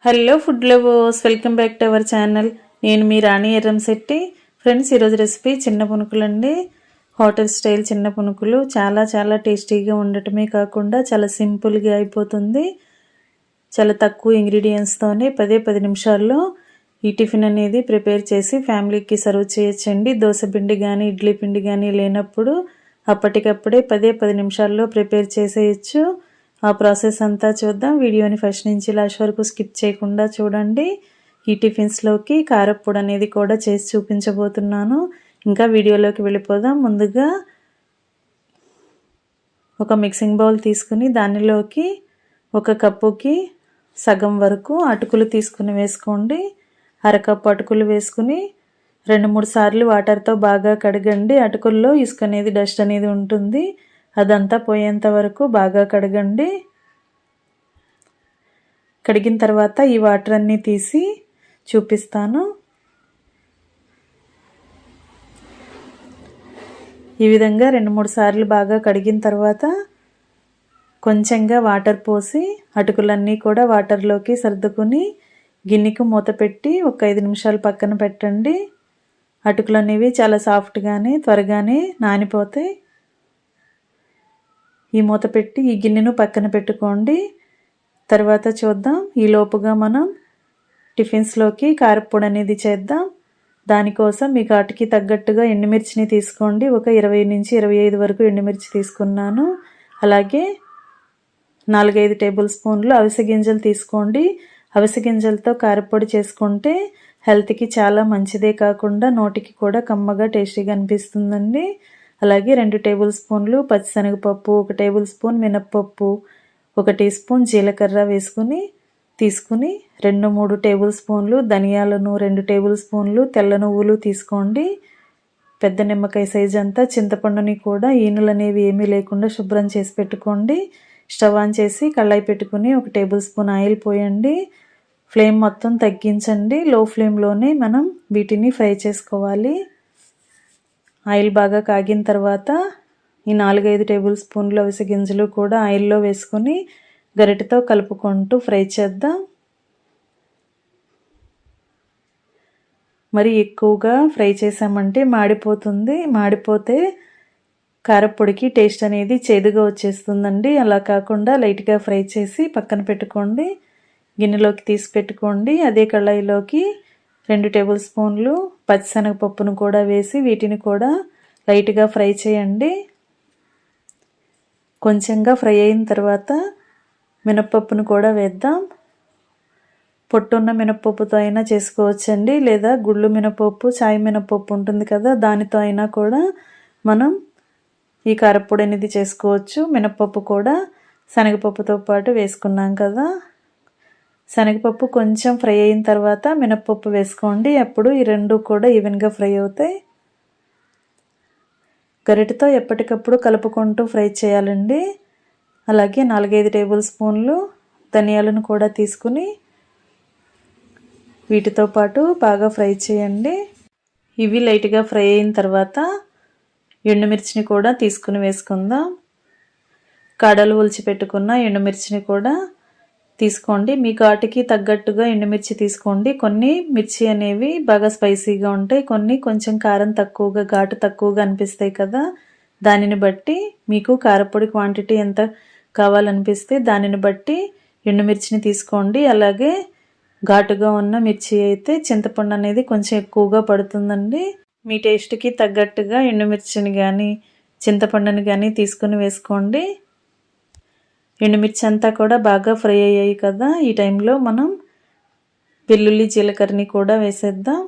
Hello food lovers, welcome back to our channel. నేను మీ రాణి Erramsetti. Friends, ఈరోజు recipe చిన్న పునుకులు అండి. హోటల్ స్టైల్ చిన్న పునుకులు చాలా చాలా టేస్టీగా ఉండటమే కాకుండా చాలా సింపుల్గా అయిపోతుంది. చాలా తక్కువ ఇంగ్రీడియంట్స్తోనే 10 నిమిషాల్లో ఈ టిఫిన్ అనేది ప్రిపేర్ చేసి ఫ్యామిలీకి సర్వ్ చేయొచ్చండి. దోశ పిండి కానీ ఇడ్లీ పిండి కానీ లేనప్పుడు అప్పటికప్పుడే 10 నిమిషాల్లో ప్రిపేర్ చేసేయచ్చు. ఆ ప్రాసెస్ అంతా చూద్దాం. వీడియోని ఫస్ట్ నుంచి లాస్ట్ వరకు స్కిప్ చేయకుండా చూడండి. ఈ టిఫిన్స్లోకి కారప్పొడి అనేది కూడా చేసి చూపించబోతున్నాను. ఇంకా వీడియోలోకి వెళ్ళిపోదాం. ముందుగా ఒక మిక్సింగ్ బౌల్ తీసుకుని దానిలోకి ఒక కప్పుకి సగం వరకు అటుకులు తీసుకుని వేసుకోండి. అరకప్పు అటుకులు వేసుకుని 2-3 సార్లు వాటర్తో బాగా కడగండి. అటుకుల్లో ఇసుక అనేది డస్ట్ అనేది ఉంటుంది, అదంతా పోయేంత వరకు బాగా కడగండి. కడిగిన తర్వాత ఈ వాటర్ అన్నీ తీసి చూపిస్తాను. ఈ విధంగా 2-3 సార్లు బాగా కడిగిన తర్వాత కొంచెంగా వాటర్ పోసి అటుకులన్నీ కూడా వాటర్లోకి సర్దుకుని గిన్నెకు మూత పెట్టి ఒక 5 నిమిషాలు పక్కన పెట్టండి. అటుకులు అనేవి చాలా సాఫ్ట్గానే త్వరగానే నానిపోతాయి. ఈ మూత పెట్టి ఈ గిన్నెను పక్కన పెట్టుకోండి. తర్వాత చూద్దాం. ఈ లోపుగా మనం టిఫిన్స్లోకి కారప్పొడి అనేది చేద్దాం. దానికోసం మీ ఘాటుకి తగ్గట్టుగా ఎండుమిర్చిని తీసుకోండి. ఒక 20 నుంచి 25 వరకు ఎండుమిర్చి తీసుకున్నాను. అలాగే 4-5 టేబుల్ స్పూన్లు అవిసె గింజలు తీసుకోండి. అవిసె గింజలతో కారప్పొడి చేసుకుంటే హెల్త్కి చాలా మంచిదే కాకుండా నోటికి కూడా కమ్మగా టేస్టీగా అనిపిస్తుందండి. అలాగే 2 టేబుల్ స్పూన్లు పచ్చిశనగపప్పు, 1 టేబుల్ స్పూన్ మినప్పప్పు, 1 టీ స్పూన్ జీలకర్ర వేసుకుని తీసుకుని 2-3 టేబుల్ స్పూన్లు ధనియాలను, 2 టేబుల్ స్పూన్లు తెల్ల నువ్వులు తీసుకోండి. పెద్ద నిమ్మకాయ సైజు అంతా చింతపండుని కూడా ఈనులు అనేవి ఏమీ లేకుండా శుభ్రం చేసి పెట్టుకోండి. స్టవ్ ఆన్ చేసి కళాయి పెట్టుకుని 1 టేబుల్ స్పూన్ ఆయిల్ పోయండి. ఫ్లేమ్ మొత్తం తగ్గించండి. లో ఫ్లేమ్లోనే మనం వీటిని ఫ్రై చేసుకోవాలి. ఆయిల్ బాగా కాగిన తర్వాత ఈ 4-5 టేబుల్ స్పూన్లు అవిసె గింజలు కూడా ఆయిల్లో వేసుకొని గరిటెతో కలుపుకుంటూ ఫ్రై చేద్దాం. మరి ఎక్కువగా ఫ్రై చేసామంటే మాడిపోతుంది. మాడిపోతే కారప్పొడికి టేస్ట్ అనేది చేదుగా వచ్చేస్తుందండి. అలా కాకుండా లైట్గా ఫ్రై చేసి పక్కన పెట్టుకోండి. గిన్నెలోకి తీసి పెట్టుకోండి. అదే కళాయిలోకి 2 టేబుల్ స్పూన్లు పచ్చిశనగపప్పును కూడా వేసి వీటిని కూడా లైట్గా ఫ్రై చేయండి. కొంచెంగా ఫ్రై అయిన తర్వాత మినప్పప్పును కూడా వేద్దాం. పొట్టున్న మినప్పప్పుతో అయినా చేసుకోవచ్చండి, లేదా గుళ్ళు మినపప్పు, చాయ్ మినపప్పు ఉంటుంది కదా, దానితో అయినా కూడా మనం ఈ కారప్పొడి అనేది చేసుకోవచ్చు. మినప్పప్పు కూడా శనగపప్పుతో పాటు వేసుకున్నాం కదా. శనగపప్పు కొంచెం ఫ్రై అయిన తర్వాత మినప్పప్పు వేసుకోండి. అప్పుడు ఈ రెండు కూడా ఈవెన్గా ఫ్రై అవుతాయి. గరిటెతో ఎప్పటికప్పుడు కలుపుకుంటూ ఫ్రై చేయాలండి. అలాగే 4-5 టేబుల్ స్పూన్లు ధనియాలను కూడా తీసుకుని వీటితో పాటు బాగా ఫ్రై చేయండి. ఇవి లైట్గా ఫ్రై అయిన తర్వాత ఎండుమిర్చిని కూడా తీసుకుని వేసుకుందాం. కాడలు ఒలిచి పెట్టుకున్న ఎండుమిర్చిని కూడా తీసుకోండి. మీ ఘాటుకి తగ్గట్టుగా ఎండుమిర్చి తీసుకోండి. కొన్ని మిర్చి అనేవి బాగా స్పైసీగా ఉంటాయి, కొన్ని కొంచెం కారం తక్కువగా, ఘాటు తక్కువగా అనిపిస్తాయి కదా. దానిని బట్టి మీకు కారప్పొడి క్వాంటిటీ ఎంత కావాలనిపిస్తే దానిని బట్టి ఎండుమిర్చిని తీసుకోండి. అలాగే ఘాటుగా ఉన్న మిర్చి అయితే చింతపండు అనేది కొంచెం ఎక్కువగా పడుతుందండి. మీ టేస్ట్కి తగ్గట్టుగా ఎండుమిర్చిని కానీ చింతపండుని కానీ తీసుకుని వేసుకోండి. ఎండుమిర్చి అంతా కూడా బాగా ఫ్రై అయ్యాయి కదా. ఈ టైంలో మనం వెల్లుల్లి జీలకర్రని కూడా వేసేద్దాం.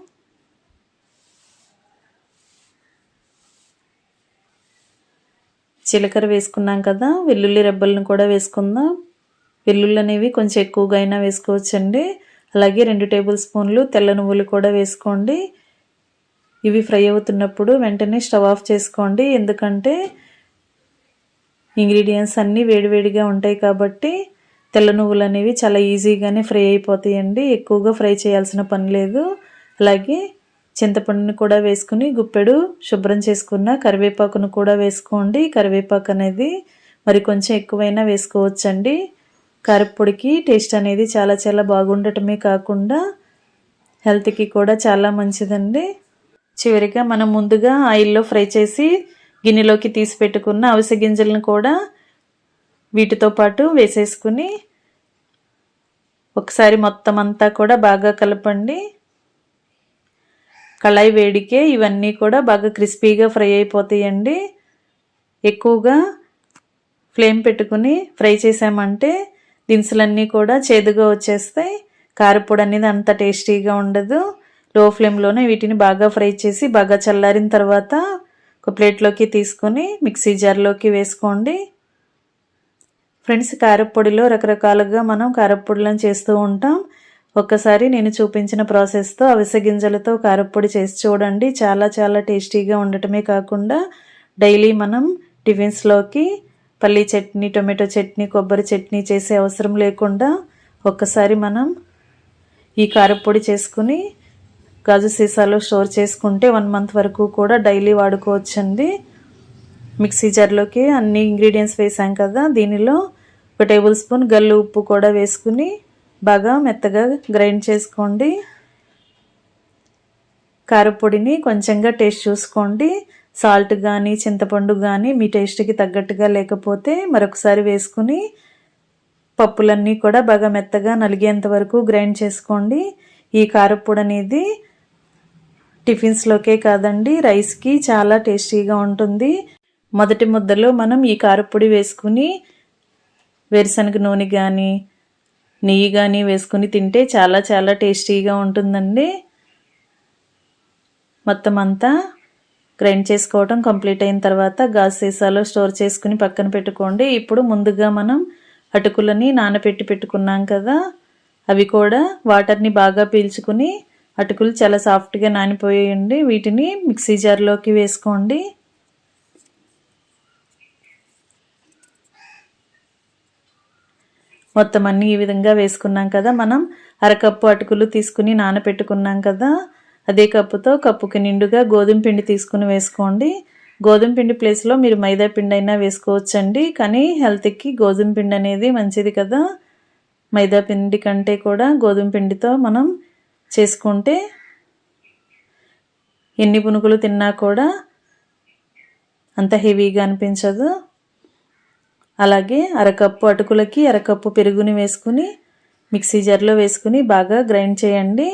జీలకర్ర వేసుకున్నాం కదా, వెల్లుల్లి రెబ్బలను కూడా వేసుకుందాం. వెల్లుల్లి అనేవి కొంచెం ఎక్కువగా అయినా వేసుకోవచ్చండి. అలాగే 2 టేబుల్ స్పూన్లు తెల్ల నువ్వులు కూడా వేసుకోండి. ఇవి ఫ్రై అవుతున్నప్పుడు వెంటనే స్టవ్ ఆఫ్ చేసుకోండి, ఎందుకంటే ఇంగ్రీడియంట్స్ అన్నీ వేడివేడిగా ఉంటాయి కాబట్టి తెల్ల నువ్వులు అనేవి చాలా ఈజీగానే ఫ్రై అయిపోతాయండి. ఎక్కువగా ఫ్రై చేయాల్సిన పని లేదు. అలాగే చింతపండుని కూడా వేసుకుని గుప్పెడు శుభ్రం చేసుకున్న కరివేపాకును కూడా వేసుకోండి. కరివేపాకు అనేది మరి కొంచెం ఎక్కువైనా వేసుకోవచ్చండి. కారప్పొడికి టేస్ట్ అనేది చాలా చాలా బాగుండటమే కాకుండా హెల్త్కి కూడా చాలా మంచిదండి. చివరిగా మనం ముందుగా ఆయిల్లో ఫ్రై చేసి గిన్నెలోకి తీసి పెట్టుకున్న అవిసె గింజలను కూడా వీటితో పాటు వేసేసుకుని ఒకసారి మొత్తం అంతా కూడా బాగా కలపండి. కళాయి వేడికే ఇవన్నీ కూడా బాగా క్రిస్పీగా ఫ్రై అయిపోతాయండి. ఎక్కువగా ఫ్లేమ్ పెట్టుకుని ఫ్రై చేసామంటే దినుసులన్నీ కూడా చేదుగా వచ్చేస్తాయి. కారపొడి అనేది అంత టేస్టీగా ఉండదు. లో ఫ్లేమ్లోనే వీటిని బాగా ఫ్రై చేసి బాగా చల్లారిన తర్వాత ఒక ప్లేట్లోకి తీసుకొని మిక్సీ జార్లోకి వేసుకోండి. ఫ్రెండ్స్, కారపొడిలో రకరకాలుగా మనం కారపొడులను చేస్తూ ఉంటాం. ఒక్కసారి నేను చూపించిన ప్రాసెస్తో అవిసె గింజలతో కారపొడి చేసి చూడండి. చాలా చాలా టేస్టీగా ఉండటమే కాకుండా డైలీ మనం టిఫిన్స్లోకి పల్లీ చట్నీ, టొమాటో చట్నీ, కొబ్బరి చట్నీ చేసే అవసరం లేకుండా ఒక్కసారి మనం ఈ కారపొడి చేసుకుని గాజు సీసాలో స్టోర్ చేసుకుంటే 1 మంత్ వరకు కూడా డైలీ వాడుకోవచ్చండి. మిక్సీ జార్లోకి అన్ని ఇంగ్రీడియంట్స్ వేసాం కదా, దీనిలో 1 టేబుల్ స్పూన్ గల్లు ఉప్పు కూడా వేసుకుని బాగా మెత్తగా గ్రైండ్ చేసుకోండి. కారపొడిని కొంచెంగా టేస్ట్ చూసుకోండి. సాల్ట్ కానీ చింతపండు కానీ మీ టేస్ట్కి తగ్గట్టుగా లేకపోతే మరొకసారి వేసుకుని పప్పులన్నీ కూడా బాగా మెత్తగా నలిగేంత వరకు గ్రైండ్ చేసుకోండి. ఈ కారపొడి అనేది టిఫిన్స్లోకే కాదండి, రైస్కి చాలా టేస్టీగా ఉంటుంది. మొదటి ముద్దలో మనం ఈ కారపొడి వేసుకుని వేరుశనగ నూనె కానీ నెయ్యి కానీ వేసుకుని తింటే చాలా చాలా టేస్టీగా ఉంటుందండి. మొత్తం అంతా గ్రైండ్ చేసుకోవడం కంప్లీట్ అయిన తర్వాత గాజు సీసాలో స్టోర్ చేసుకుని పక్కన పెట్టుకోండి. ఇప్పుడు ముందుగా మనం అటుకులని నానబెట్టి పెట్టుకున్నాం కదా, అవి కూడా వాటర్ని బాగా పీల్చుకుని అటుకులు చాలా సాఫ్ట్గా నానిపోయాయండి. వీటిని మిక్సీ జార్లోకి వేసుకోండి. మొత్తం అన్నీ ఈ విధంగా వేసుకున్నాం కదా, మనం అరకప్పు అటుకులు తీసుకుని నానబెట్టుకున్నాం కదా, అదే కప్పుతో కప్పుకి నిండుగా గోధుమ పిండి తీసుకుని వేసుకోండి. గోధుమ పిండి ప్లేస్లో మీరు మైదా పిండి అయినా వేసుకోవచ్చండి, కానీ హెల్త్కి గోధుమ పిండి అనేది మంచిది కదా. మైదా పిండి కంటే కూడా గోధుమ పిండితో మనం చేసుకుంటే ఎన్ని పునుగులు తిన్నా కూడా అంత హెవీగా అనిపించదు. అలాగే అరకప్పు అటుకులకి అరకప్పు పెరుగుని వేసుకుని మిక్సీ జార్లో వేసుకుని బాగా గ్రైండ్ చేయండి.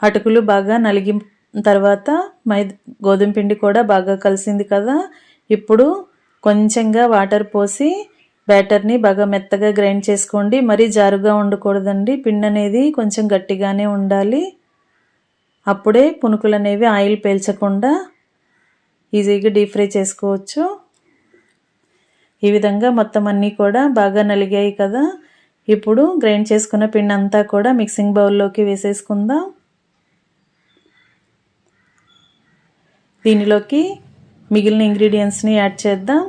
అటుకులు బాగా నలిగిన తర్వాత గోధుమ పిండి కూడా బాగా కలిసింది కదా, ఇప్పుడు కొంచెంగా వాటర్ పోసి బ్యాటర్ని బాగా మెత్తగా గ్రైండ్ చేసుకోండి. మరీ జారుగా ఉండకూడదండి, పిండి అనేది కొంచెం గట్టిగానే ఉండాలి. అప్పుడే పునుకులు అనేవి ఆయిల్ పీల్చకుండా ఈజీగా డీప్ ఫ్రై చేసుకోవచ్చు. ఈ విధంగా మొత్తం అన్నీ కూడా బాగా నలిగాయి కదా, ఇప్పుడు గ్రైండ్ చేసుకున్న పిండి అంతా కూడా మిక్సింగ్ బౌల్లోకి వేసేసుకుందాం. దీనిలోకి మిగిలిన ఇంగ్రీడియంట్స్ని యాడ్ చేద్దాం.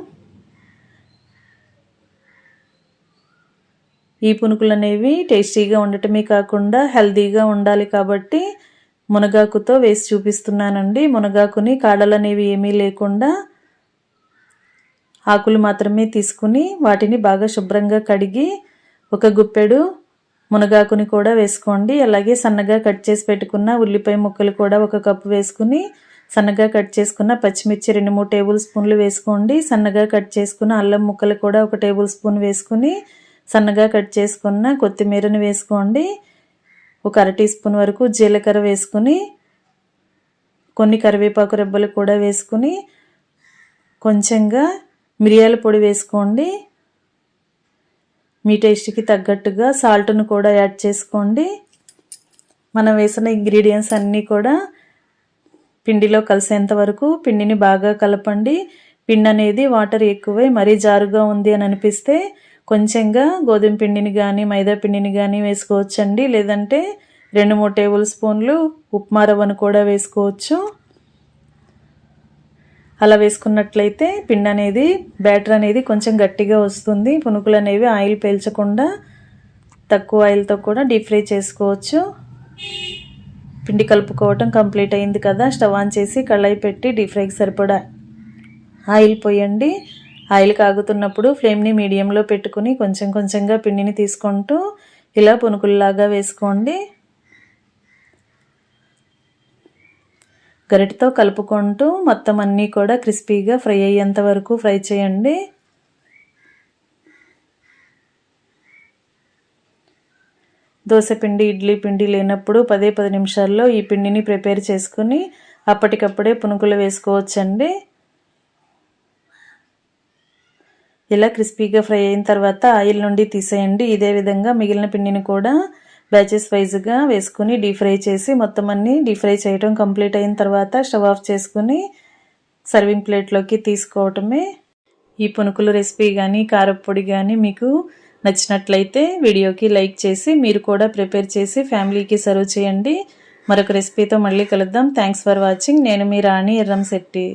ఈ పునుకులు అనేవి టేస్టీగా ఉండటమే కాకుండా హెల్తీగా ఉండాలి కాబట్టి మునగాకుతో వేసి చూపిస్తున్నానండి. మునగాకుని కాడలు అనేవి ఏమీ లేకుండా ఆకులు మాత్రమే తీసుకుని వాటిని బాగా శుభ్రంగా కడిగి ఒక గుప్పెడు మునగాకుని కూడా వేసుకోండి. అలాగే సన్నగా కట్ చేసి పెట్టుకున్న ఉల్లిపాయ ముక్కలు కూడా 1 కప్పు వేసుకుని సన్నగా కట్ చేసుకున్న పచ్చిమిర్చి 2-3 టేబుల్ స్పూన్లు వేసుకోండి. సన్నగా కట్ చేసుకున్న అల్లం ముక్కలు కూడా 1 టేబుల్ స్పూన్ వేసుకుని సన్నగా కట్ చేసుకున్న కొత్తిమీరని వేసుకోండి. 1 అర టీ స్పూన్ వరకు జీలకర్ర వేసుకుని కొన్ని కరివేపాకు రెబ్బలు కూడా వేసుకుని కొంచెంగా మిరియాల పొడి వేసుకోండి. మీ టేస్ట్కి తగ్గట్టుగా సాల్ట్ను కూడా యాడ్ చేసుకోండి. మనం వేసిన ఇంగ్రీడియంట్స్ అన్నీ కూడా పిండిలో కలిసేంత వరకు పిండిని బాగా కలపండి. పిండి అనేది వాటర్ ఎక్కువై మరీ జారుగా ఉంది అని అనిపిస్తే కొంచెంగా గోధుమ పిండిని కానీ మైదా పిండిని కానీ వేసుకోవచ్చండి. లేదంటే 2-3 టేబుల్ స్పూన్లు ఉప్మా రవ్వను కూడా వేసుకోవచ్చు. అలా వేసుకున్నట్లయితే పిండి అనేది బ్యాటర్ అనేది కొంచెం గట్టిగా వస్తుంది. పునుకులు అనేవి ఆయిల్ పీల్చకుండా తక్కువ ఆయిల్తో కూడా డీప్ ఫ్రై చేసుకోవచ్చు. పిండి కలుపుకోవటం కంప్లీట్ అయింది కదా, స్టవ్ ఆన్ చేసి కళాయి పెట్టి డీప్ ఫ్రైకి సరిపడా ఆయిల్ పోయండి. ఆయిల్ కాగుతున్నప్పుడు ఫ్లేమ్ని మీడియంలో పెట్టుకుని కొంచెం కొంచెంగా పిండిని తీసుకుంటూ ఇలా పునుకుల్లాగా వేసుకోండి. గరిటతో కలుపుకుంటూ మొత్తం అన్నీ కూడా క్రిస్పీగా ఫ్రై అయ్యేంత వరకు ఫ్రై చేయండి. దోసపిండి, ఇడ్లీ పిండి లేనప్పుడు 10 నిమిషాల్లో ఈ పిండిని ప్రిపేర్ చేసుకుని అప్పటికప్పుడే పునుకులు వేసుకోవచ్చండి. ఇలా క్రిస్పీగా ఫ్రై అయిన తర్వాత ఆయిల్ నుండి తీసేయండి. ఇదే విధంగా మిగిలిన పిండిని కూడా బ్యాచెస్ వైజ్గా వేసుకుని డీప్ ఫ్రై చేసి మొత్తం అన్నీ డీప్ ఫ్రై చేయడం కంప్లీట్ అయిన తర్వాత స్టవ్ ఆఫ్ చేసుకుని సర్వింగ్ ప్లేట్లోకి తీసుకోవటమే. ఈ పునుకుల రెసిపీ కానీ కారపొడి కానీ మీకు నచ్చినట్లయితే వీడియోకి లైక్ చేసి మీరు కూడా ప్రిపేర్ చేసి ఫ్యామిలీకి సర్వ్ చేయండి. మరొక రెసిపీతో మళ్ళీ కలుద్దాం. Thanks for watching. నేను మీ రాణి ఎర్రంశెట్టి.